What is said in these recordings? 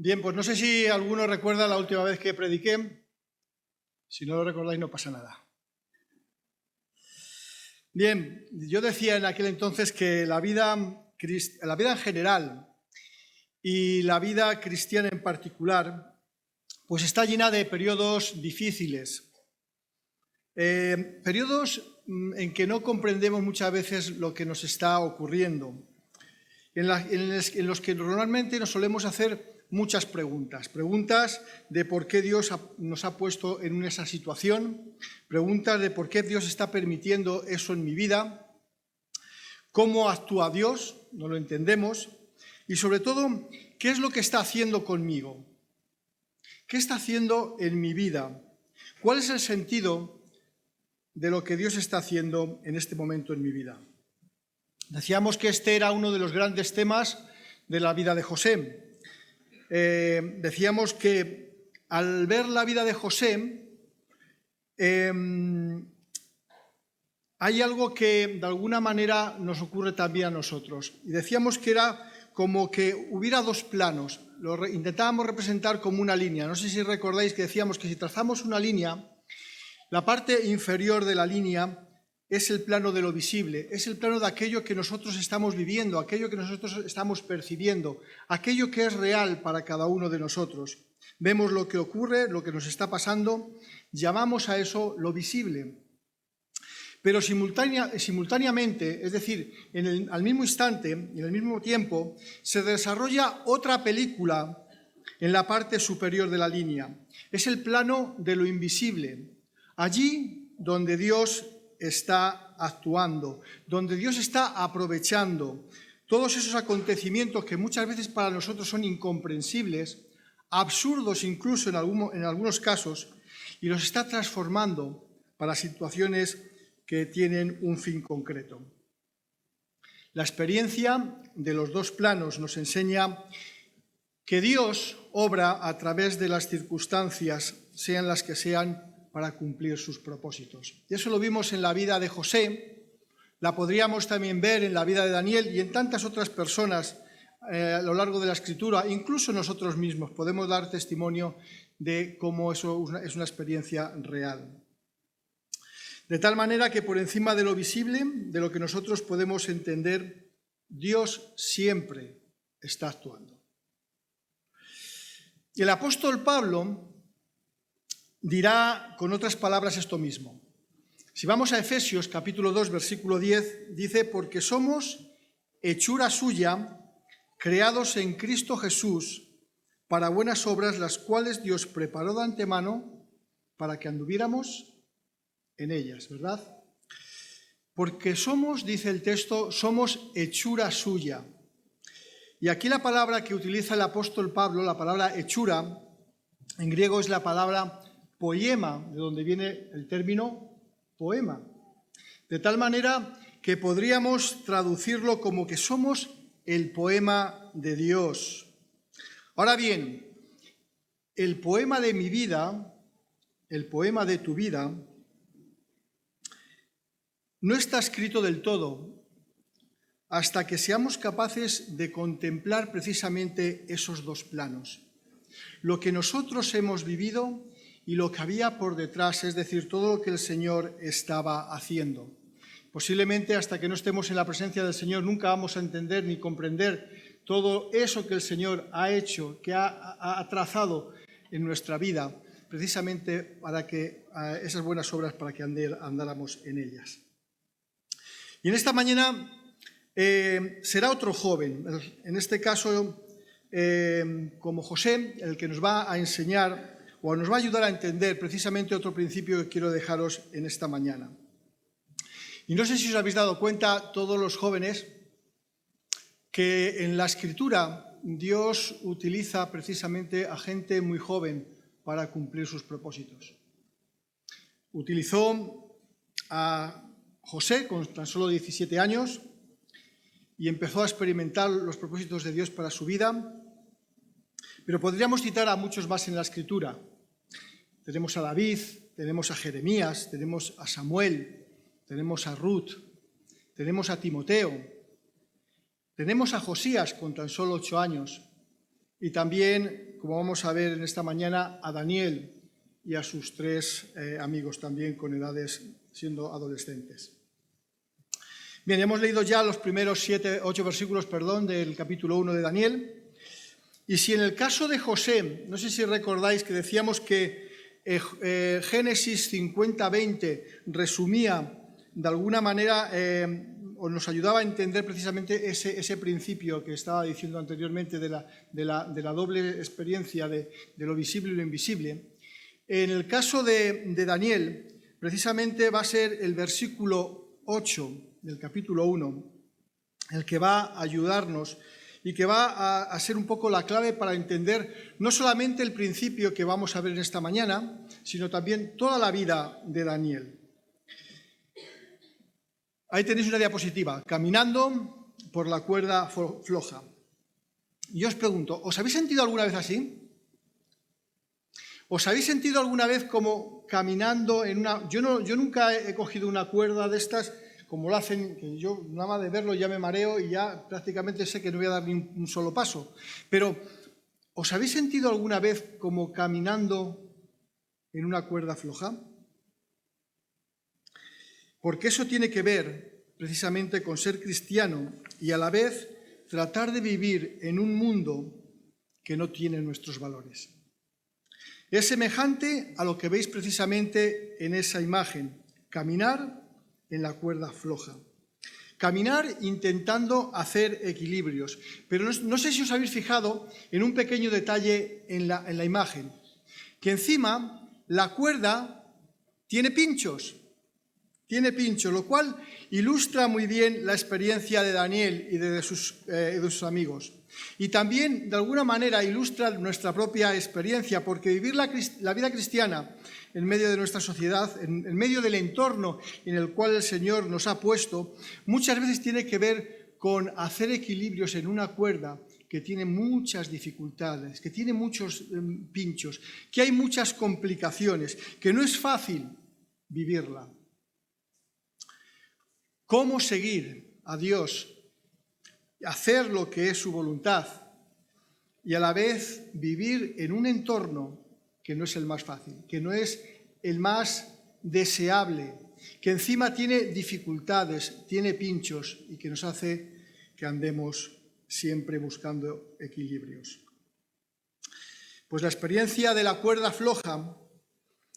Bien, pues no sé si alguno recuerda la última vez que prediqué. Si no lo recordáis, no pasa nada. Bien, yo decía en aquel entonces que la vida en general y la vida cristiana en particular, pues está llena de periodos difíciles. Periodos en que no comprendemos muchas veces lo que nos está ocurriendo, en los que normalmente nos solemos hacer muchas preguntas de por qué Dios nos ha puesto en esa situación, preguntas de por qué Dios está permitiendo eso en mi vida, cómo actúa Dios, no lo entendemos, y sobre todo, ¿qué es lo que está haciendo conmigo? ¿Qué está haciendo en mi vida? ¿Cuál es el sentido de lo que Dios está haciendo en este momento en mi vida? Decíamos que este era uno de los grandes temas de la vida de José. Decíamos que al ver la vida de José, hay algo que de alguna manera nos ocurre también a nosotros. Y decíamos que era como que hubiera dos planos. Lo intentábamos representar como una línea. No sé si recordáis que decíamos que si trazamos una línea, la parte inferior de la línea es el plano de lo visible, es el plano de aquello que nosotros estamos viviendo, aquello que nosotros estamos percibiendo, aquello que es real para cada uno de nosotros. Vemos lo que ocurre, lo que nos está pasando, llamamos a eso lo visible. Pero simultáneamente, es decir, al mismo instante, en el mismo tiempo, se desarrolla otra película en la parte superior de la línea. Es el plano de lo invisible. Allí donde Dios está actuando, donde Dios está aprovechando todos esos acontecimientos que muchas veces para nosotros son incomprensibles, absurdos incluso en algunos casos, y los está transformando para situaciones que tienen un fin concreto. La experiencia de los dos planos nos enseña que Dios obra a través de las circunstancias, sean las que sean, para cumplir sus propósitos. Y eso lo vimos en la vida de José, la podríamos también ver en la vida de Daniel y en tantas otras personas a lo largo de la Escritura, incluso nosotros mismos podemos dar testimonio de cómo eso es una experiencia real. De tal manera que por encima de lo visible, de lo que nosotros podemos entender, Dios siempre está actuando. Y el apóstol Pablo dirá con otras palabras esto mismo. Si vamos a Efesios capítulo 2, versículo 10, dice, porque somos hechura suya, creados en Cristo Jesús, para buenas obras, las cuales Dios preparó de antemano para que anduviéramos en ellas, ¿verdad? Porque somos, dice el texto, somos hechura suya. Y aquí la palabra que utiliza el apóstol Pablo, la palabra hechura, en griego es la palabra poema, de donde viene el término poema. De tal manera que podríamos traducirlo como que somos el poema de Dios. Ahora bien, el poema de mi vida, el poema de tu vida, no está escrito del todo hasta que seamos capaces de contemplar precisamente esos dos planos. Lo que nosotros hemos vivido y lo que había por detrás, es decir, todo lo que el Señor estaba haciendo. Posiblemente hasta que no estemos en la presencia del Señor nunca vamos a entender ni comprender todo eso que el Señor ha hecho, que ha trazado en nuestra vida, precisamente para que esas buenas obras, para que andáramos en ellas. Y en esta mañana será otro joven, en este caso como José, el que nos va a enseñar o nos va a ayudar a entender precisamente otro principio que quiero dejaros en esta mañana. Y no sé si os habéis dado cuenta, todos los jóvenes, que en la Escritura Dios utiliza precisamente a gente muy joven para cumplir sus propósitos. Utilizó a José con tan solo 17 años y empezó a experimentar los propósitos de Dios para su vida. Pero podríamos citar a muchos más en la Escritura. Tenemos a David, tenemos a Jeremías, tenemos a Samuel, tenemos a Ruth, tenemos a Timoteo, tenemos a Josías con tan solo 8 años y también, como vamos a ver en esta mañana, a Daniel y a sus 3 amigos también con edades siendo adolescentes. Bien, hemos leído ya los primeros 8 versículos del capítulo 1 de Daniel. Y si en el caso de José, no sé si recordáis que decíamos que Génesis 50-20 resumía de alguna manera o nos ayudaba a entender precisamente ese principio que estaba diciendo anteriormente de la doble experiencia de lo visible y lo invisible. En el caso de Daniel, precisamente va a ser el versículo 8 del capítulo 1 el que va a ayudarnos y que va a ser un poco la clave para entender no solamente el principio que vamos a ver en esta mañana, sino también toda la vida de Daniel. Ahí tenéis una diapositiva, caminando por la cuerda floja. Y os pregunto, ¿os habéis sentido alguna vez así? ¿Os habéis sentido alguna vez como caminando en una... Yo nunca he cogido una cuerda de estas como lo hacen, que yo nada más de verlo ya me mareo y ya prácticamente sé que no voy a dar ni un solo paso. Pero, ¿os habéis sentido alguna vez como caminando en una cuerda floja? Porque eso tiene que ver precisamente con ser cristiano y a la vez tratar de vivir en un mundo que no tiene nuestros valores. Es semejante a lo que veis precisamente en esa imagen, caminar en la cuerda floja. Caminar intentando hacer equilibrios. Pero no sé si os habéis fijado en un pequeño detalle en la imagen, que encima la cuerda tiene pinchos, lo cual ilustra muy bien la experiencia de Daniel y de sus amigos. Y también, de alguna manera, ilustra nuestra propia experiencia, porque vivir la vida cristiana en medio de nuestra sociedad, en medio del entorno en el cual el Señor nos ha puesto, muchas veces tiene que ver con hacer equilibrios en una cuerda que tiene muchas dificultades, que tiene muchos pinchos, que hay muchas complicaciones, que no es fácil vivirla. ¿Cómo seguir a Dios, hacer lo que es su voluntad y a la vez vivir en un entorno que no es el más fácil, que no es el más deseable, que encima tiene dificultades, tiene pinchos y que nos hace que andemos siempre buscando equilibrios? Pues la experiencia de la cuerda floja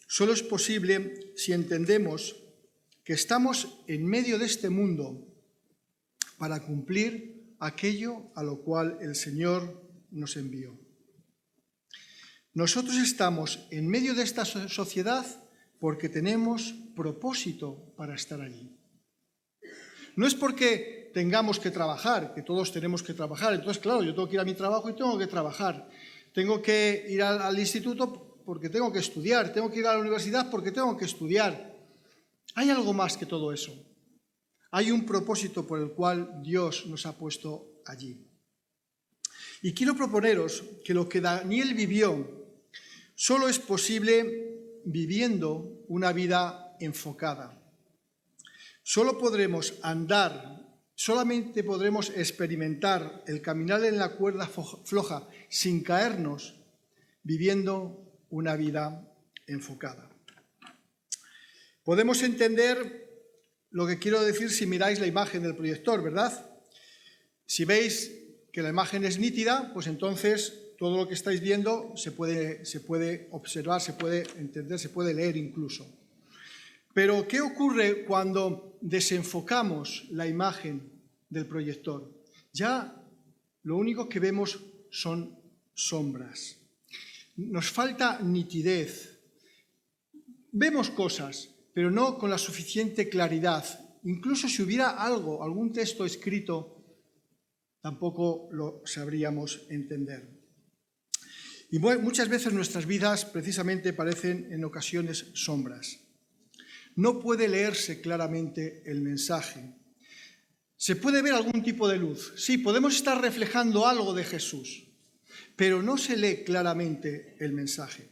solo es posible si entendemos que estamos en medio de este mundo para cumplir aquello a lo cual el Señor nos envió. Nosotros estamos en medio de esta sociedad porque tenemos propósito para estar allí. No es porque tengamos que trabajar, que todos tenemos que trabajar. Entonces, claro, yo tengo que ir a mi trabajo y tengo que trabajar. Tengo que ir al instituto porque tengo que estudiar. Tengo que ir a la universidad porque tengo que estudiar. Hay algo más que todo eso. Hay un propósito por el cual Dios nos ha puesto allí. Y quiero proponeros que lo que Daniel vivió solo es posible viviendo una vida enfocada. Solo podremos andar, solamente podremos experimentar el caminar en la cuerda floja sin caernos, viviendo una vida enfocada. Podemos entender lo que quiero decir si miráis la imagen del proyector, ¿verdad? Si veis que la imagen es nítida, pues entonces todo lo que estáis viendo se puede observar, se puede entender, se puede leer incluso. Pero, ¿qué ocurre cuando desenfocamos la imagen del proyector? Ya lo único que vemos son sombras. Nos falta nitidez. Vemos cosas, pero no con la suficiente claridad. Incluso si hubiera algún texto escrito, tampoco lo sabríamos entender. Y muchas veces nuestras vidas precisamente parecen en ocasiones sombras. No puede leerse claramente el mensaje. Se puede ver algún tipo de luz. Sí, podemos estar reflejando algo de Jesús, pero no se lee claramente el mensaje.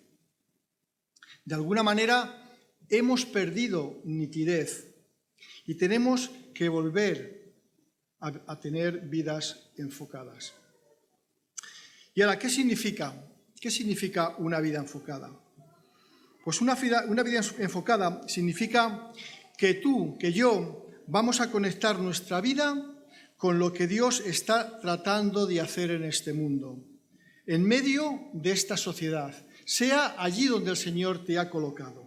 De alguna manera hemos perdido nitidez y tenemos que volver a tener vidas enfocadas. Y ahora, ¿qué significa? ¿Qué significa una vida enfocada? Pues una vida enfocada significa que tú, que yo, vamos a conectar nuestra vida con lo que Dios está tratando de hacer en este mundo, en medio de esta sociedad, sea allí donde el Señor te ha colocado.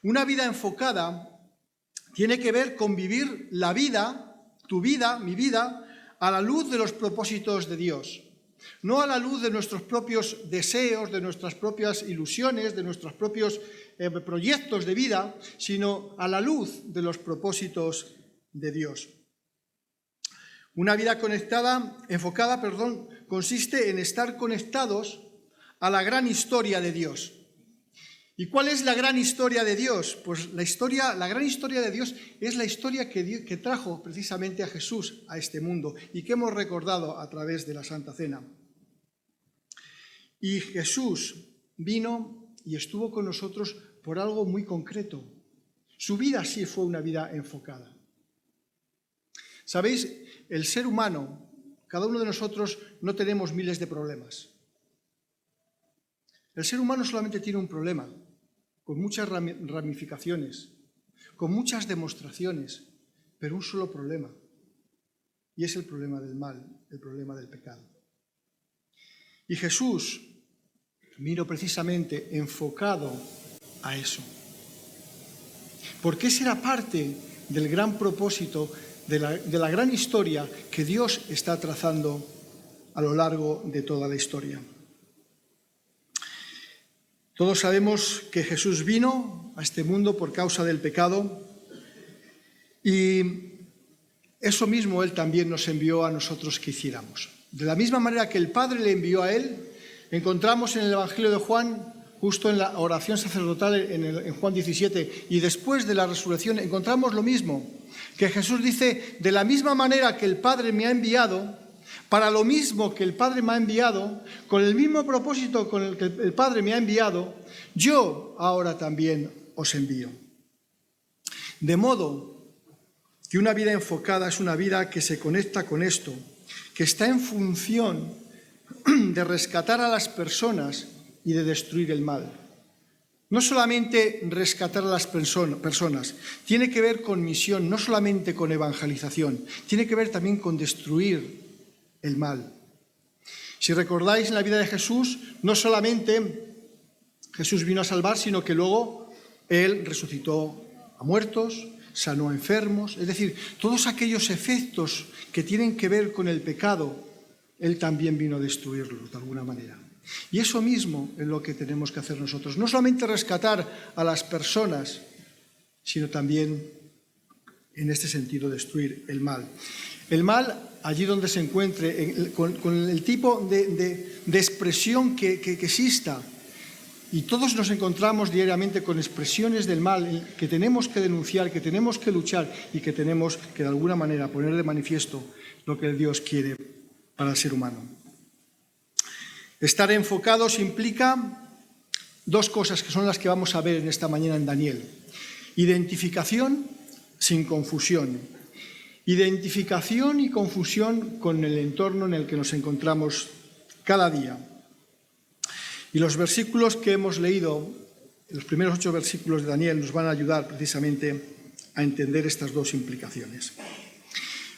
Una vida enfocada tiene que ver con vivir la vida, tu vida, mi vida, a la luz de los propósitos de Dios. No a la luz de nuestros propios deseos, de nuestras propias ilusiones, de nuestros propios proyectos de vida, sino a la luz de los propósitos de Dios. Una vida enfocada, consiste en estar conectados a la gran historia de Dios. ¿Y cuál es la gran historia de Dios? Pues la gran historia de Dios es la historia que trajo precisamente a Jesús a este mundo y que hemos recordado a través de la Santa Cena. Y Jesús vino y estuvo con nosotros por algo muy concreto. Su vida sí fue una vida enfocada. ¿Sabéis? El ser humano, cada uno de nosotros, no tenemos miles de problemas. El ser humano solamente tiene un problema, con muchas ramificaciones, con muchas demostraciones, pero un solo problema. Y es el problema del mal, el problema del pecado. Y Jesús vino precisamente enfocado a eso. Porque ese era parte del gran propósito, de la gran historia que Dios está trazando a lo largo de toda la historia. Todos sabemos que Jesús vino a este mundo por causa del pecado y eso mismo Él también nos envió a nosotros que hiciéramos. De la misma manera que el Padre le envió a Él, encontramos en el Evangelio de Juan, justo en la oración sacerdotal en Juan 17, y después de la resurrección encontramos lo mismo, que Jesús dice, de la misma manera que el Padre me ha enviado, para lo mismo que el Padre me ha enviado, con el mismo propósito con el que el Padre me ha enviado, yo ahora también os envío. De modo que una vida enfocada es una vida que se conecta con esto, que está en función de rescatar a las personas y de destruir el mal. No solamente rescatar a las personas, tiene que ver con misión, no solamente con evangelización, tiene que ver también con destruir el mal. Si recordáis en la vida de Jesús, no solamente Jesús vino a salvar, sino que luego Él resucitó a muertos, sanó a enfermos, es decir, todos aquellos efectos que tienen que ver con el pecado, Él también vino a destruirlos de alguna manera. Y eso mismo es lo que tenemos que hacer nosotros, no solamente rescatar a las personas, sino también, en este sentido, destruir el mal. El mal, allí donde se encuentre, con el tipo de expresión que exista, y todos nos encontramos diariamente con expresiones del mal que tenemos que denunciar, que tenemos que luchar y que tenemos que de alguna manera poner de manifiesto lo que Dios quiere para el ser humano. Estar enfocados implica dos cosas que son las que vamos a ver en esta mañana en Daniel. Identificación sin confusión. Identificación y confusión con el entorno en el que nos encontramos cada día. Y los versículos que hemos leído, los primeros 8 versículos de Daniel, nos van a ayudar precisamente a entender estas dos implicaciones.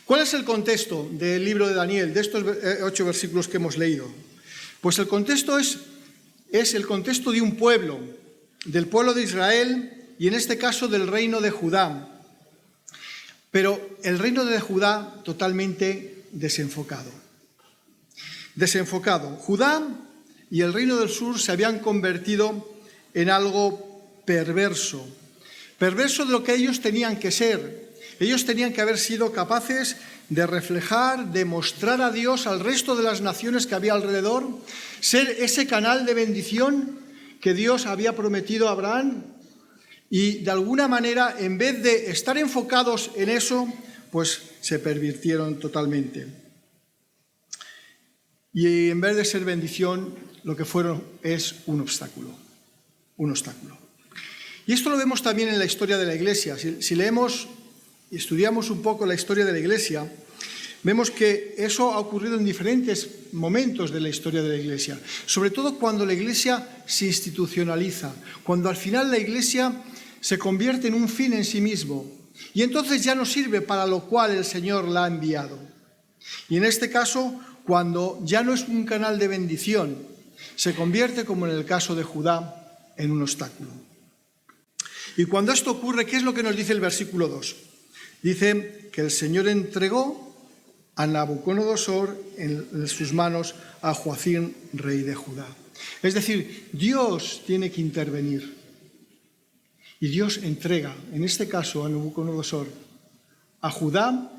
¿Cuál es el contexto del libro de Daniel, de estos 8 versículos que hemos leído? Pues el contexto es el contexto de un pueblo, del pueblo de Israel y en este caso del reino de Judá. Pero el reino de Judá totalmente desenfocado. Judá y el reino del sur se habían convertido en algo perverso. Perverso de lo que ellos tenían que ser. Ellos tenían que haber sido capaces de reflejar, de mostrar a Dios al resto de las naciones que había alrededor, ser ese canal de bendición que Dios había prometido a Abraham y de alguna manera, en vez de estar enfocados en eso, pues se pervirtieron totalmente. Y en vez de ser bendición, lo que fueron es un obstáculo. Y esto lo vemos también en la historia de la Iglesia. Si leemos y estudiamos un poco la historia de la Iglesia, Vemos que eso ha ocurrido en diferentes momentos de la historia de la Iglesia, sobre todo cuando la Iglesia se institucionaliza, cuando al final la Iglesia se convierte en un fin en sí mismo y entonces ya no sirve para lo cual el Señor la ha enviado. Y en este caso, cuando ya no es un canal de bendición, se convierte, como en el caso de Judá, en un obstáculo. Y cuando esto ocurre, ¿qué es lo que nos dice el versículo 2? Dice que el Señor entregó a Nabucodonosor en sus manos a Joacim, rey de Judá. Es decir, Dios tiene que intervenir. Y Dios entrega, en este caso a Nabucodonosor, a Judá,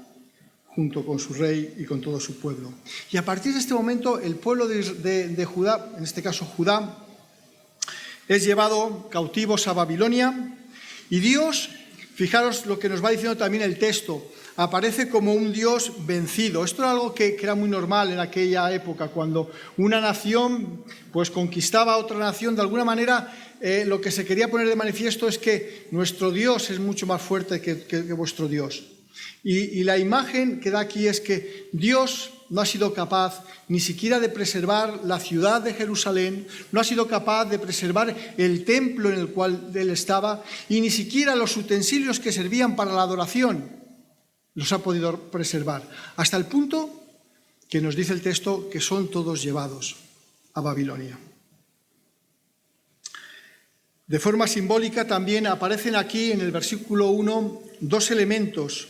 junto con su rey y con todo su pueblo. Y a partir de este momento, el pueblo de Judá, en este caso Judá, es llevado cautivos a Babilonia. Y Dios, fijaros lo que nos va diciendo también el texto, aparece como un Dios vencido. Esto era algo que era muy normal en aquella época, cuando una nación pues conquistaba a otra nación. De alguna manera, lo que se quería poner de manifiesto es que nuestro Dios es mucho más fuerte que vuestro Dios. Y la imagen que da aquí es que Dios no ha sido capaz ni siquiera de preservar la ciudad de Jerusalén, no ha sido capaz de preservar el templo en el cual él estaba, y ni siquiera los utensilios que servían para la adoración los ha podido preservar, hasta el punto que nos dice el texto que son todos llevados a Babilonia. De forma simbólica también aparecen aquí en el versículo 1 dos elementos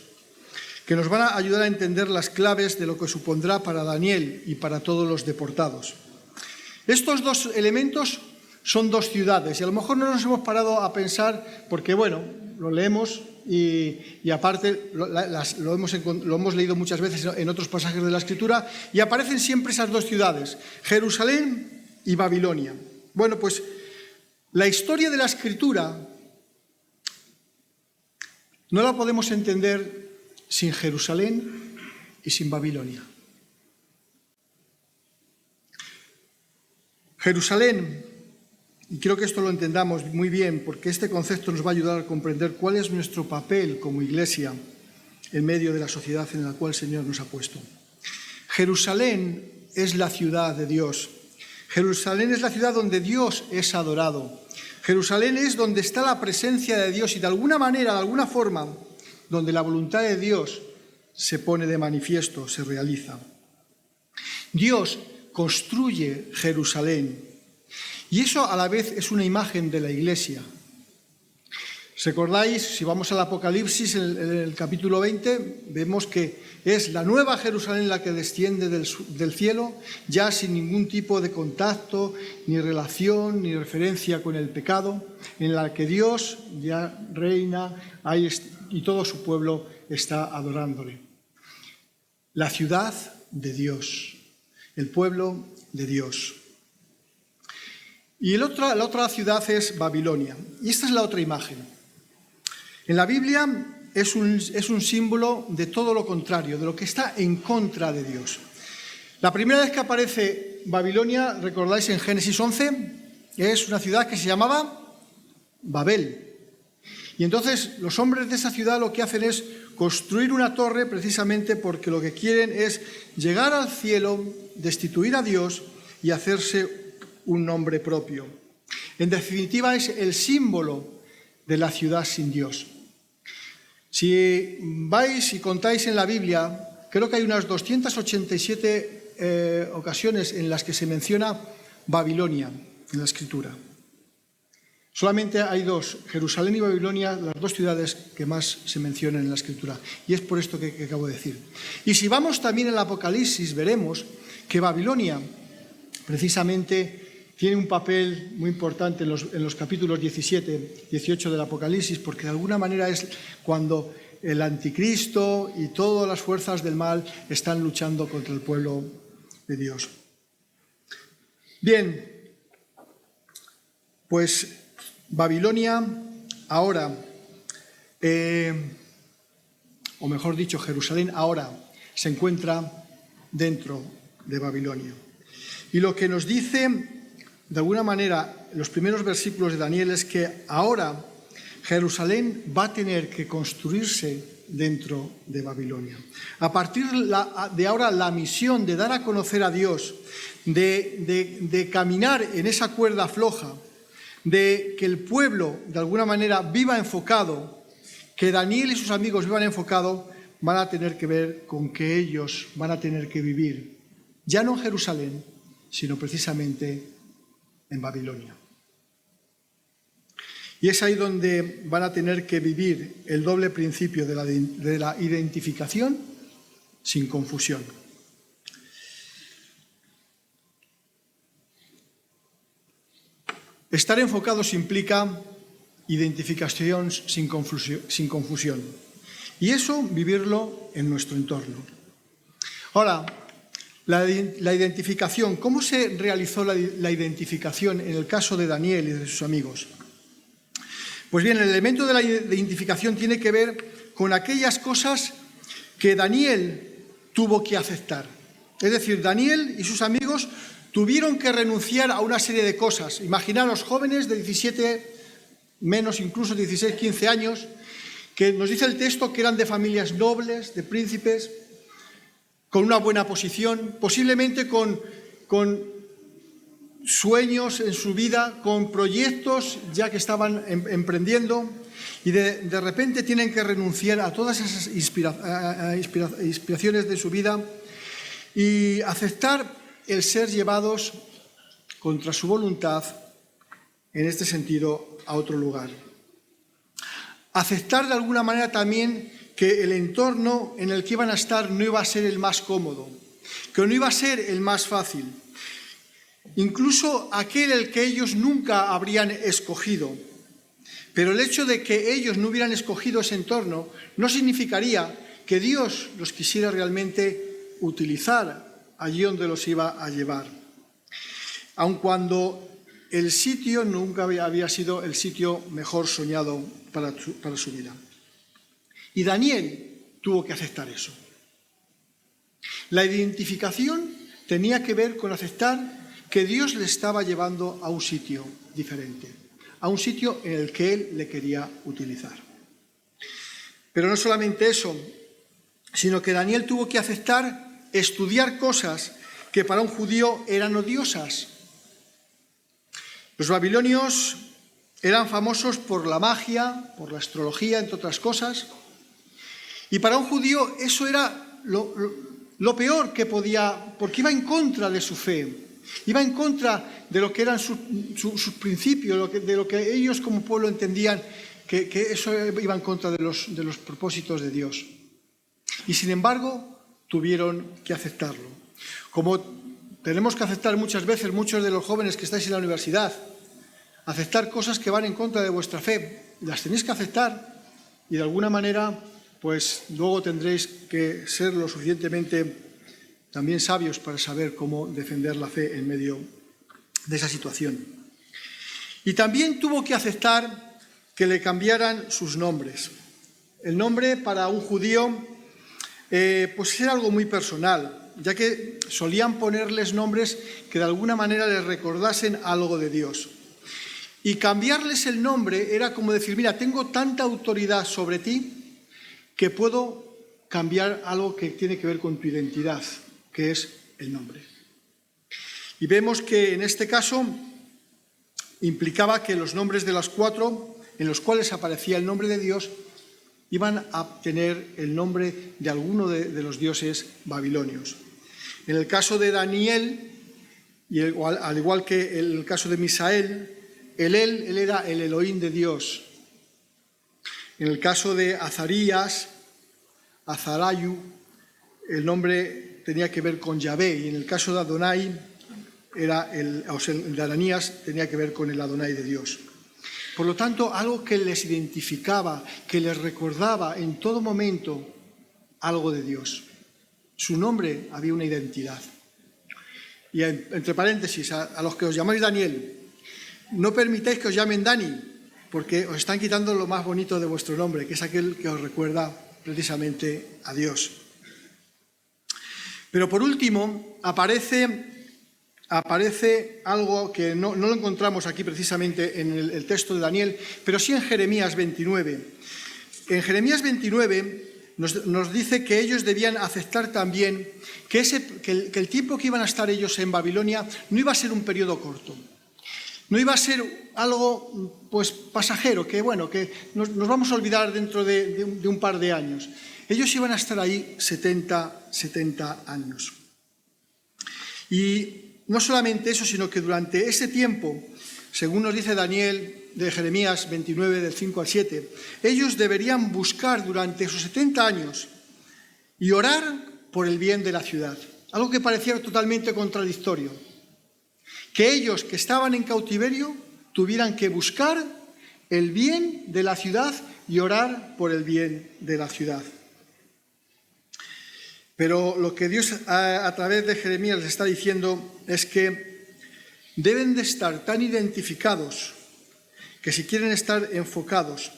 que nos van a ayudar a entender las claves de lo que supondrá para Daniel y para todos los deportados. Estos dos elementos son dos ciudades, y a lo mejor no nos hemos parado a pensar, porque bueno, lo leemos y aparte lo hemos leído muchas veces en otros pasajes de la Escritura, y aparecen siempre esas dos ciudades, Jerusalén y Babilonia. Bueno, pues la historia de la Escritura no la podemos entender sin Jerusalén y sin Babilonia. Jerusalén, y creo que esto lo entendamos muy bien, porque este concepto nos va a ayudar a comprender cuál es nuestro papel como Iglesia en medio de la sociedad en la cual el Señor nos ha puesto. Jerusalén es la ciudad de Dios. Jerusalén es la ciudad donde Dios es adorado. Jerusalén es donde está la presencia de Dios y de alguna manera, de alguna forma, donde la voluntad de Dios se pone de manifiesto, se realiza. Dios construye Jerusalén y eso a la vez es una imagen de la Iglesia. ¿Recordáis? Si vamos al Apocalipsis, en el capítulo 20, vemos que es la nueva Jerusalén la que desciende del cielo, ya sin ningún tipo de contacto, ni relación, ni referencia con el pecado, en la que Dios ya reina y todo su pueblo está adorándole. La ciudad de Dios, el pueblo de Dios. Y la otra ciudad es Babilonia. Y esta es la otra imagen. En la Biblia es un símbolo de todo lo contrario, de lo que está en contra de Dios. La primera vez que aparece Babilonia, recordáis en Génesis 11, es una ciudad que se llamaba Babel. Y entonces los hombres de esa ciudad lo que hacen es construir una torre precisamente porque lo que quieren es llegar al cielo, destituir a Dios y hacerse un nombre propio. En definitiva, es el símbolo de la ciudad sin Dios. Si vais y contáis en la Biblia, creo que hay unas 287 ocasiones en las que se menciona Babilonia en la Escritura. Solamente hay dos, Jerusalén y Babilonia, las dos ciudades que más se mencionan en la Escritura. Y es por esto que acabo de decir. Y si vamos también al Apocalipsis, veremos que Babilonia precisamente tiene un papel muy importante en los capítulos 17, 18 del Apocalipsis, porque de alguna manera es cuando el anticristo y todas las fuerzas del mal están luchando contra el pueblo de Dios. Bien, pues Babilonia ahora, o mejor dicho, Jerusalén ahora se encuentra dentro de Babilonia. Y lo que nos dice, de alguna manera, los primeros versículos de Daniel es que ahora Jerusalén va a tener que construirse dentro de Babilonia. A partir de ahora, la misión de dar a conocer a Dios, de caminar en esa cuerda floja, de que el pueblo de alguna manera viva enfocado, que Daniel y sus amigos vivan enfocado, van a tener que ver con que ellos van a tener que vivir, ya no en Jerusalén, sino precisamente en Babilonia. Y es ahí donde van a tener que vivir el doble principio de la identificación sin confusión. Estar enfocados implica identificación sin confusión. Y eso vivirlo en nuestro entorno. Ahora, la identificación. ¿Cómo se realizó la identificación en el caso de Daniel y de sus amigos? Pues bien, el elemento de la identificación tiene que ver con aquellas cosas que Daniel tuvo que aceptar. Es decir, Daniel y sus amigos tuvieron que renunciar a una serie de cosas. Imaginaros jóvenes de 17, menos incluso 16, 15 años, que nos dice el texto que eran de familias nobles, de príncipes, con una buena posición, posiblemente con sueños en su vida, con proyectos ya que estaban emprendiendo, y de repente tienen que renunciar a todas esas inspiraciones de su vida y aceptar el ser llevados contra su voluntad, en este sentido, a otro lugar. Aceptar de alguna manera también que el entorno en el que iban a estar no iba a ser el más cómodo, que no iba a ser el más fácil, incluso aquel el que ellos nunca habrían escogido. Pero el hecho de que ellos no hubieran escogido ese entorno no significaría que Dios los quisiera realmente utilizar allí donde los iba a llevar. Aun cuando el sitio nunca había sido el sitio mejor soñado para su vida. Y Daniel tuvo que aceptar eso. La identificación tenía que ver con aceptar que Dios le estaba llevando a un sitio diferente, a un sitio en el que Él le quería utilizar. Pero no solamente eso, sino que Daniel tuvo que aceptar estudiar cosas que para un judío eran odiosas. Los babilonios eran famosos por la magia, por la astrología, entre otras cosas, y para un judío eso era lo peor que podía, porque iba en contra de su fe, iba en contra de lo que eran sus principios, de lo que ellos como pueblo entendían que eso iba en contra de los propósitos de Dios. Y sin embargo, tuvieron que aceptarlo. Como tenemos que aceptar muchas veces, muchos de los jóvenes que estáis en la universidad, aceptar cosas que van en contra de vuestra fe, las tenéis que aceptar y de alguna manera, pues luego tendréis que ser lo suficientemente también sabios para saber cómo defender la fe en medio de esa situación. Y también tuvo que aceptar que le cambiaran sus nombres. El nombre para un judío pues era algo muy personal, ya que solían ponerles nombres que de alguna manera les recordasen algo de Dios. Y cambiarles el nombre era como decir, mira, tengo tanta autoridad sobre ti que puedo cambiar algo que tiene que ver con tu identidad, que es el nombre. Y vemos que en este caso implicaba que los nombres de las 4 en los cuales aparecía el nombre de Dios iban a tener el nombre de alguno de los dioses babilonios. En el caso de Daniel, y al igual que en el caso de Misael, él era el Elohim de Dios. En el caso de Azarías, Azarayu, el nombre tenía que ver con Yahvé, y en el caso de Adonai, el de Ananías tenía que ver con el Adonai de Dios. Por lo tanto, algo que les identificaba, que les recordaba en todo momento algo de Dios. Su nombre había una identidad. Y entre paréntesis, a los que os llamáis Daniel, no permitáis que os llamen Dani, porque os están quitando lo más bonito de vuestro nombre, que es aquel que os recuerda precisamente a Dios. Pero por último, aparece aparece algo que no lo encontramos aquí precisamente en el texto de Daniel, pero sí en Jeremías 29. En Jeremías 29 nos dice que ellos debían aceptar también que el tiempo que iban a estar ellos en Babilonia no iba a ser un periodo corto. No iba a ser algo pues pasajero, que nos vamos a olvidar dentro de un par de años. Ellos iban a estar ahí 70 años. Y no solamente eso, sino que durante ese tiempo, según nos dice Daniel de Jeremías 29, del 5 al 7, ellos deberían buscar durante esos 70 años y orar por el bien de la ciudad. Algo que parecía totalmente contradictorio. Que ellos que estaban en cautiverio tuvieran que buscar el bien de la ciudad y orar por el bien de la ciudad. Pero lo que Dios a través de Jeremías les está diciendo es que deben de estar tan identificados que si quieren estar enfocados,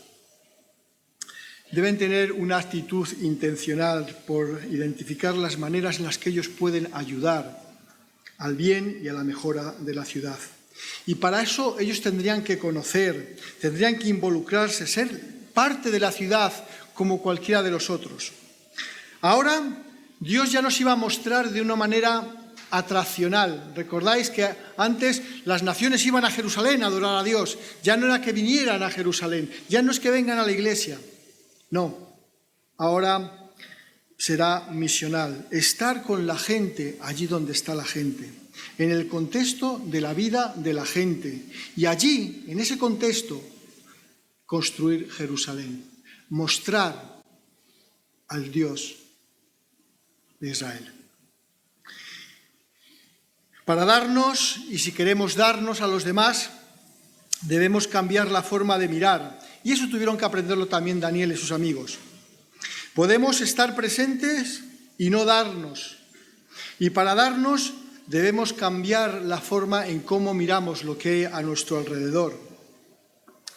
deben tener una actitud intencional por identificar las maneras en las que ellos pueden ayudar al bien y a la mejora de la ciudad. Y para eso ellos tendrían que conocer, tendrían que involucrarse, ser parte de la ciudad como cualquiera de los otros. Ahora Dios ya nos iba a mostrar de una manera atraccional. Recordáis que antes las naciones iban a Jerusalén a adorar a Dios. Ya no era que vinieran a Jerusalén, ya no es que vengan a la iglesia. No, ahora será misional, estar con la gente allí donde está la gente, en el contexto de la vida de la gente. Y allí, en ese contexto, construir Jerusalén, mostrar al Dios de Israel. Para darnos, y si queremos darnos a los demás, debemos cambiar la forma de mirar. Y eso tuvieron que aprenderlo también Daniel y sus amigos. Podemos estar presentes y no darnos. Y para darnos debemos cambiar la forma en cómo miramos lo que hay a nuestro alrededor.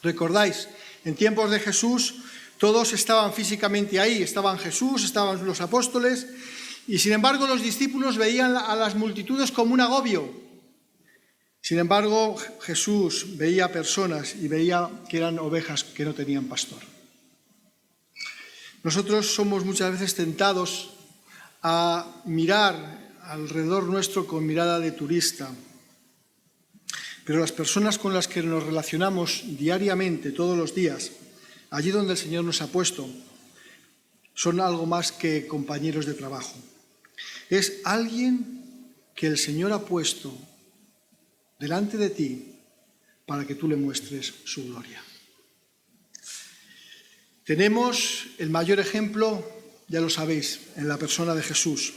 ¿Recordáis? En tiempos de Jesús todos estaban físicamente ahí. Estaban Jesús, estaban los apóstoles. Y sin embargo los discípulos veían a las multitudes como un agobio. Sin embargo Jesús veía personas y veía que eran ovejas que no tenían pastor. Nosotros somos muchas veces tentados a mirar alrededor nuestro con mirada de turista. Pero las personas con las que nos relacionamos diariamente, todos los días, allí donde el Señor nos ha puesto, son algo más que compañeros de trabajo. Es alguien que el Señor ha puesto delante de ti para que tú le muestres su gloria. Tenemos el mayor ejemplo, ya lo sabéis, en la persona de Jesús.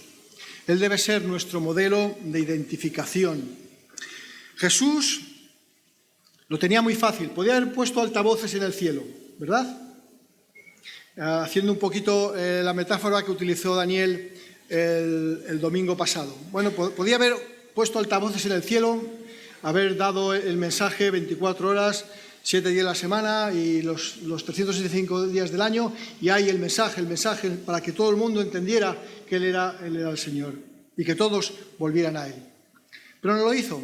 Él debe ser nuestro modelo de identificación. Jesús lo tenía muy fácil, podía haber puesto altavoces en el cielo, ¿verdad? Haciendo un poquito la metáfora que utilizó Daniel el domingo pasado. Bueno, podía haber puesto altavoces en el cielo, haber dado el mensaje 24 horas, 7 días a la semana y los 365 días del año, y hay el mensaje para que todo el mundo entendiera que Él era el Señor y que todos volvieran a Él. Pero no lo hizo.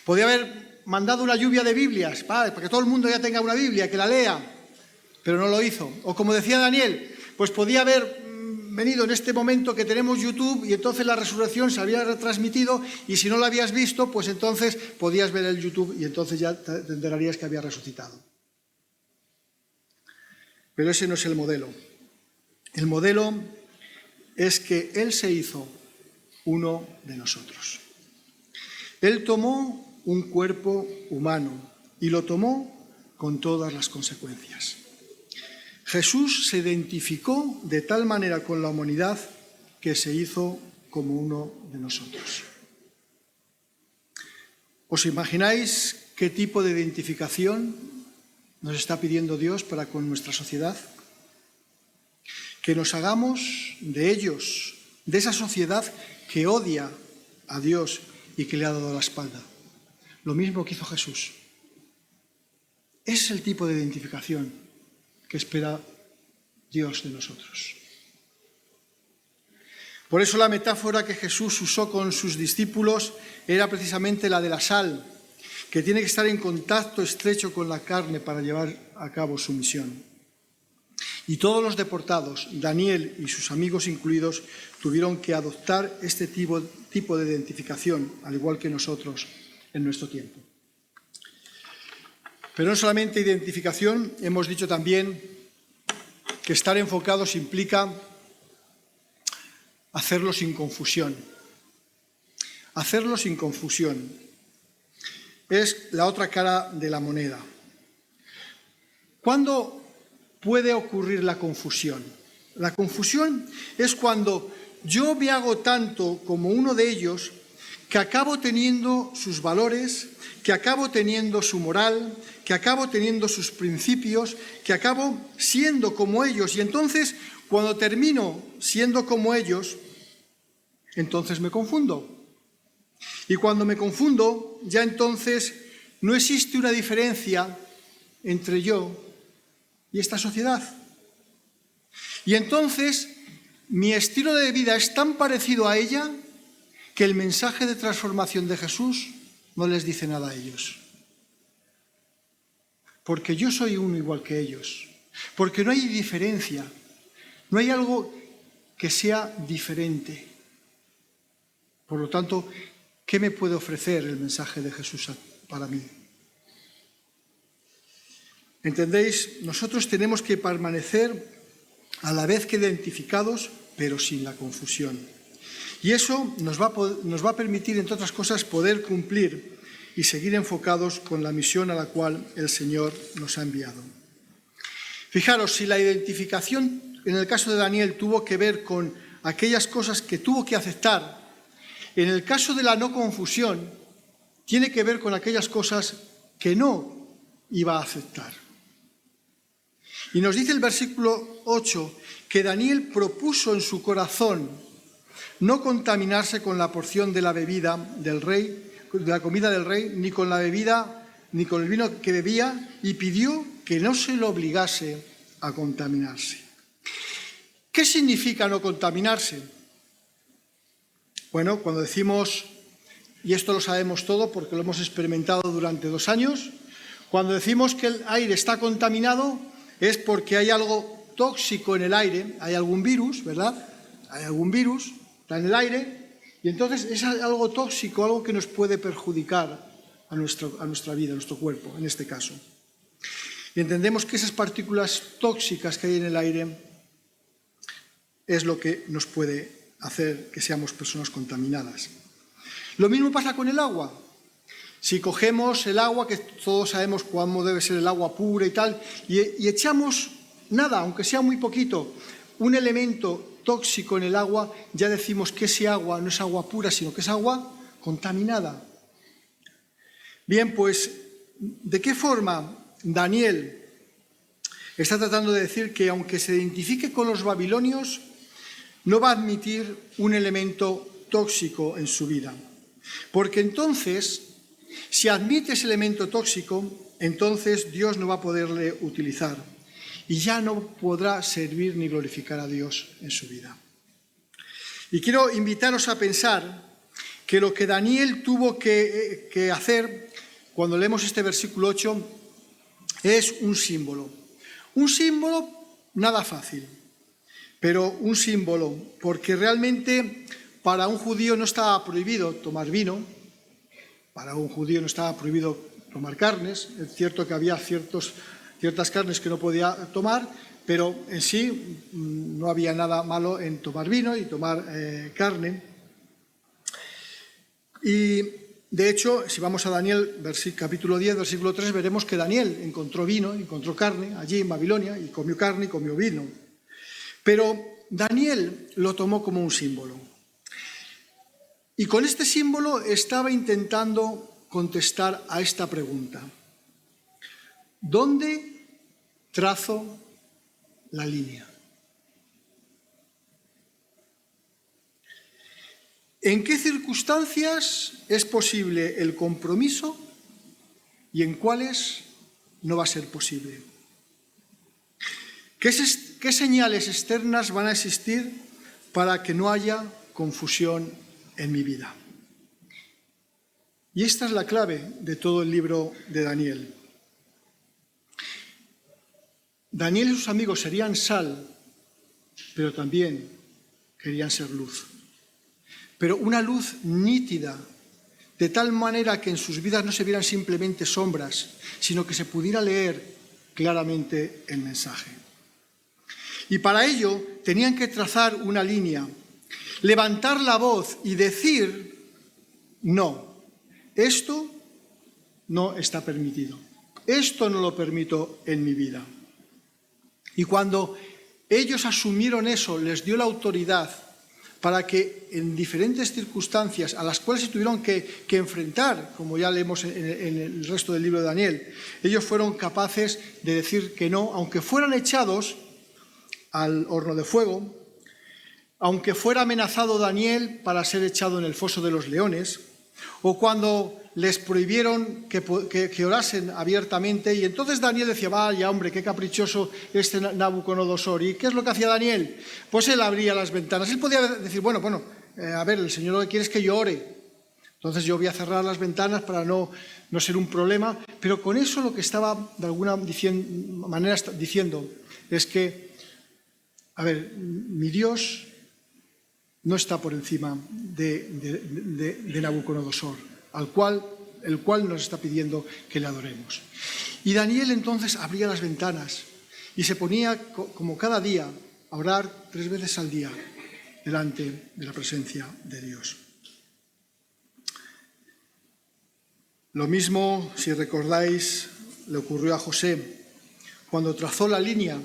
Podía haber mandado una lluvia de Biblias para que todo el mundo ya tenga una Biblia, que la lea, pero no lo hizo. O como decía Daniel, pues podía haber venido en este momento que tenemos YouTube y entonces la resurrección se había retransmitido y si no la habías visto, pues entonces podías ver el YouTube y entonces ya te enterarías que había resucitado. Pero ese no es el modelo. El modelo es que Él se hizo uno de nosotros. Él tomó un cuerpo humano y lo tomó con todas las consecuencias. Jesús se identificó de tal manera con la humanidad que se hizo como uno de nosotros. ¿Os imagináis qué tipo de identificación nos está pidiendo Dios para con nuestra sociedad? Que nos hagamos de ellos, de esa sociedad que odia a Dios y que le ha dado la espalda. Lo mismo que hizo Jesús. Ese es el tipo de identificación que espera Dios de nosotros. Por eso la metáfora que Jesús usó con sus discípulos era precisamente la de la sal, que tiene que estar en contacto estrecho con la carne para llevar a cabo su misión. Y todos los deportados, Daniel y sus amigos incluidos, tuvieron que adoptar este tipo de identificación, al igual que nosotros en nuestro tiempo. Pero no solamente identificación, hemos dicho también que estar enfocados implica hacerlo sin confusión. Hacerlo sin confusión es la otra cara de la moneda. ¿Cuándo puede ocurrir la confusión? La confusión es cuando yo me hago tanto como uno de ellos que acabo teniendo sus valores, que acabo teniendo su moral, que acabo teniendo sus principios, que acabo siendo como ellos. Y entonces, cuando termino siendo como ellos, entonces me confundo. Y cuando me confundo, ya entonces no existe una diferencia entre yo y esta sociedad. Y entonces mi estilo de vida es tan parecido a ella que el mensaje de transformación de Jesús no les dice nada a ellos. Porque yo soy uno igual que ellos. Porque no hay diferencia. No hay algo que sea diferente. Por lo tanto, ¿qué me puede ofrecer el mensaje de Jesús para mí? ¿Entendéis? Nosotros tenemos que permanecer a la vez que identificados, pero sin la confusión. Y eso nos va a permitir, entre otras cosas, poder cumplir y seguir enfocados con la misión a la cual el Señor nos ha enviado. Fijaros, si la identificación en el caso de Daniel tuvo que ver con aquellas cosas que tuvo que aceptar, en el caso de la no confusión, tiene que ver con aquellas cosas que no iba a aceptar. Y nos dice el versículo 8 que Daniel propuso en su corazón no contaminarse con la porción de la bebida del rey, de la comida del rey, ni con la bebida, ni con el vino que bebía, y pidió que no se lo obligase a contaminarse. ¿Qué significa no contaminarse? Bueno, cuando decimos, y esto lo sabemos todo porque lo hemos experimentado durante 2 años, cuando decimos que el aire está contaminado es porque hay algo tóxico en el aire, hay algún virus, ¿verdad? Hay algún virus, está en el aire, y entonces es algo tóxico, algo que nos puede perjudicar a nuestra vida, a nuestro cuerpo, en este caso. Y entendemos que esas partículas tóxicas que hay en el aire es lo que nos puede hacer que seamos personas contaminadas. Lo mismo pasa con el agua. Si cogemos el agua, que todos sabemos cómo debe ser el agua pura y tal, y echamos nada, aunque sea muy poquito, un elemento tóxico en el agua, ya decimos que ese agua no es agua pura, sino que es agua contaminada. Bien, pues, ¿de qué forma Daniel está tratando de decir que aunque se identifique con los babilonios, no va a admitir un elemento tóxico en su vida? Porque entonces, si admite ese elemento tóxico, entonces Dios no va a poderle utilizar y ya no podrá servir ni glorificar a Dios en su vida. Y quiero invitaros a pensar que lo que Daniel tuvo que hacer cuando leemos este versículo 8 es un símbolo. Un símbolo nada fácil, pero un símbolo, porque realmente para un judío no estaba prohibido tomar vino, para un judío no estaba prohibido tomar carnes. Es cierto que había ciertas carnes que no podía tomar, pero en sí no había nada malo en tomar vino y tomar carne. Y de hecho, si vamos a Daniel, capítulo 10, versículo 3, veremos que Daniel encontró vino, encontró carne allí en Babilonia, y comió carne y comió vino. Pero Daniel lo tomó como un símbolo. Y con este símbolo estaba intentando contestar a esta pregunta: ¿dónde trazo la línea? ¿En qué circunstancias es posible el compromiso y en cuáles no va a ser posible? ¿Qué señales externas van a existir para que no haya confusión en mi vida. Y esta es la clave de todo el libro de Daniel. Daniel y sus amigos serían sal, pero también querían ser luz. Pero una luz nítida, de tal manera que en sus vidas no se vieran simplemente sombras, sino que se pudiera leer claramente el mensaje. Y para ello tenían que trazar una línea, levantar la voz y decir: no, esto no está permitido, esto no lo permito en mi vida. Y cuando ellos asumieron eso, les dio la autoridad para que en diferentes circunstancias a las cuales se tuvieron que enfrentar, como ya leemos en el resto del libro de Daniel, ellos fueron capaces de decir que no, aunque fueran echados al horno de fuego, aunque fuera amenazado Daniel para ser echado en el foso de los leones, o cuando les prohibieron que orasen abiertamente, y entonces Daniel decía: vaya hombre, qué caprichoso este Nabucodonosor. ¿Y qué es lo que hacía Daniel? Pues él abría las ventanas. Él podía decir: bueno, a ver, el Señor lo que quiere es que yo ore, entonces yo voy a cerrar las ventanas para no ser un problema. Pero con eso lo que estaba de alguna manera diciendo es que, a ver, mi Dios no está por encima de Nabucodonosor, el cual nos está pidiendo que le adoremos. Y Daniel entonces abría las ventanas y se ponía, como cada día, a orar 3 veces al día delante de la presencia de Dios. Lo mismo, si recordáis, le ocurrió a José cuando trazó la línea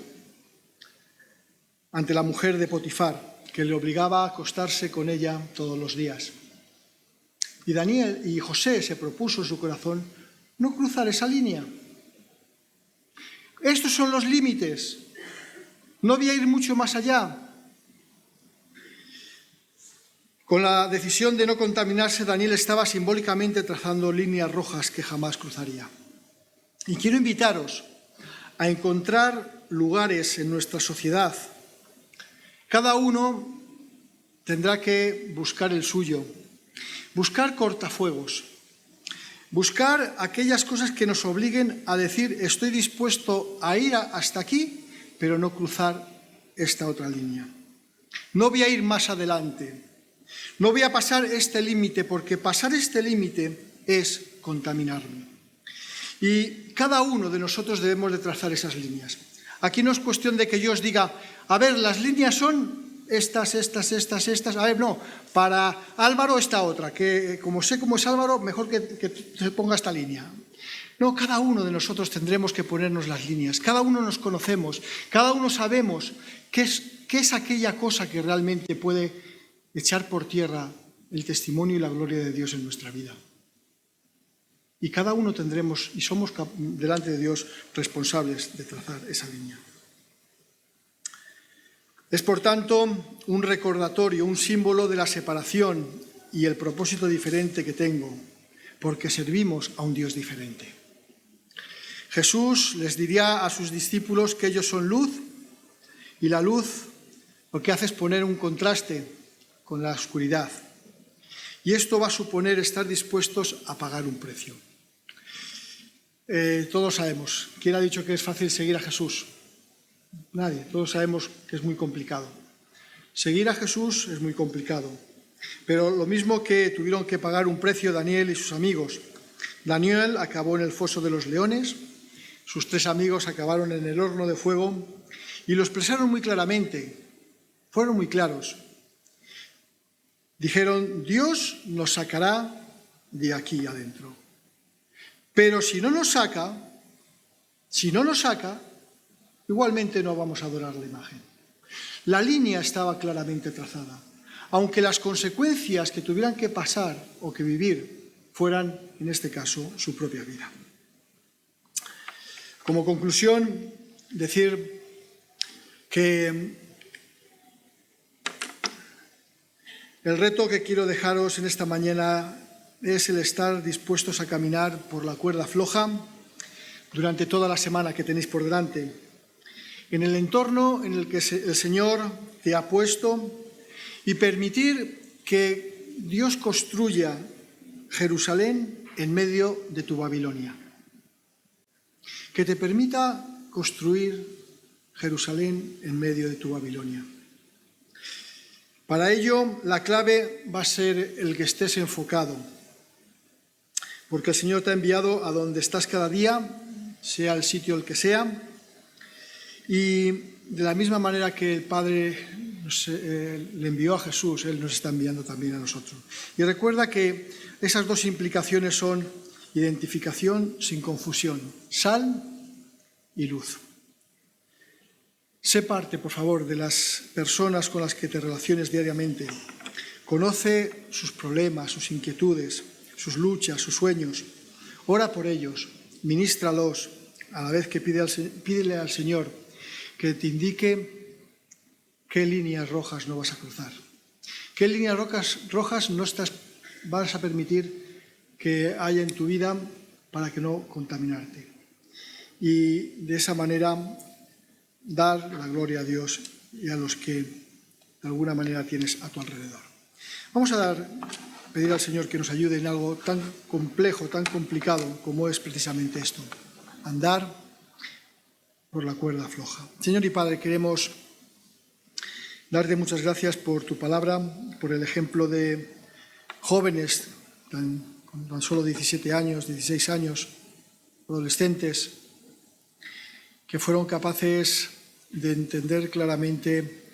ante la mujer de Potifar, que le obligaba a acostarse con ella todos los días. Y José se propuso en su corazón no cruzar esa línea. Estos son los límites. No voy a ir mucho más allá. Con la decisión de no contaminarse, Daniel estaba simbólicamente trazando líneas rojas que jamás cruzaría. Y quiero invitaros a encontrar lugares en nuestra sociedad. Cada uno tendrá que buscar el suyo. Buscar cortafuegos, buscar aquellas cosas que nos obliguen a decir: estoy dispuesto a ir hasta aquí, pero no cruzar esta otra línea. No voy a ir más adelante, no voy a pasar este límite, porque pasar este límite es contaminarme. Y cada uno de nosotros debemos de trazar esas líneas. Aquí no es cuestión de que yo os diga: a ver, las líneas son estas. A ver, no, para Álvaro esta otra, que como sé cómo es Álvaro, mejor que se ponga esta línea. No, cada uno de nosotros tendremos que ponernos las líneas. Cada uno nos conocemos, cada uno sabemos qué es aquella cosa que realmente puede echar por tierra el testimonio y la gloria de Dios en nuestra vida. Y cada uno tendremos, y somos delante de Dios responsables de trazar esa línea. Es, por tanto, un recordatorio, un símbolo de la separación y el propósito diferente que tengo, porque servimos a un Dios diferente. Jesús les diría a sus discípulos que ellos son luz, y la luz lo que hace es poner un contraste con la oscuridad. Y esto va a suponer estar dispuestos a pagar un precio. Todos sabemos, ¿quién ha dicho que es fácil seguir a Jesús? Nadie, todos sabemos que es muy complicado. Seguir a Jesús es muy complicado, pero lo mismo que tuvieron que pagar un precio Daniel y sus amigos. Daniel acabó en el foso de los leones, sus 3 amigos acabaron en el horno de fuego y lo expresaron muy claramente, fueron muy claros. Dijeron: Dios nos sacará de aquí adentro, pero si no nos saca, igualmente no vamos a adorar la imagen. La línea estaba claramente trazada, aunque las consecuencias que tuvieran que pasar o que vivir fueran, en este caso, su propia vida. Como conclusión, decir que el reto que quiero dejaros en esta mañana es el estar dispuestos a caminar por la cuerda floja durante toda la semana que tenéis por delante, en el entorno en el que el Señor te ha puesto y permitir que Dios construya Jerusalén en medio de tu Babilonia. Que te permita construir Jerusalén en medio de tu Babilonia. Para ello, la clave va a ser el que estés enfocado, porque el Señor te ha enviado a donde estás cada día, sea el sitio el que sea, y de la misma manera que el Padre le envió a Jesús, Él nos está enviando también a nosotros. Y recuerda que esas dos implicaciones son identificación sin confusión, sal y luz. Sé parte, por favor, de las personas con las que te relaciones diariamente. Conoce sus problemas, sus inquietudes, sus luchas, sus sueños. Ora por ellos, ministralos, a la vez que pídele al Señor que te indique qué líneas rojas no vas a cruzar. ¿Qué líneas rojas no vas a permitir que haya en tu vida para que no contaminarte? Y de esa manera dar la gloria a Dios y a los que de alguna manera tienes a tu alrededor. Vamos a pedir al Señor que nos ayude en algo tan complejo, tan complicado como es precisamente esto, andar por la cuerda floja. Señor y Padre, queremos darte muchas gracias por tu palabra, por el ejemplo de jóvenes con tan solo 17 años, 16 años, adolescentes, que fueron capaces de entender claramente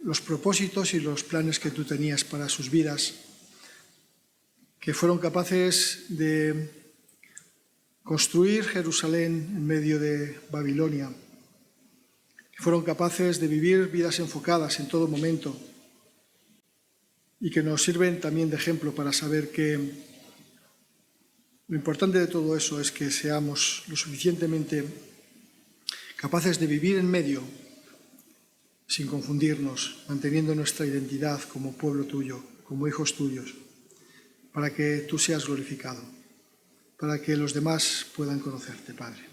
los propósitos y los planes que tú tenías para sus vidas, que fueron capaces de construir Jerusalén en medio de Babilonia, que fueron capaces de vivir vidas enfocadas en todo momento y que nos sirven también de ejemplo para saber que lo importante de todo eso es que seamos lo suficientemente capaces de vivir en medio sin confundirnos, manteniendo nuestra identidad como pueblo tuyo, como hijos tuyos, para que tú seas glorificado, para que los demás puedan conocerte, Padre.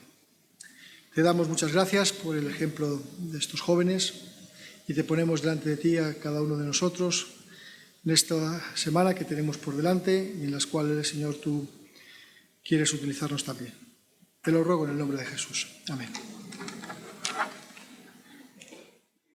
Te damos muchas gracias por el ejemplo de estos jóvenes y te ponemos delante de ti a cada uno de nosotros en esta semana que tenemos por delante y en las cuales, Señor, tú quieres utilizarnos también. Te lo ruego en el nombre de Jesús. Amén.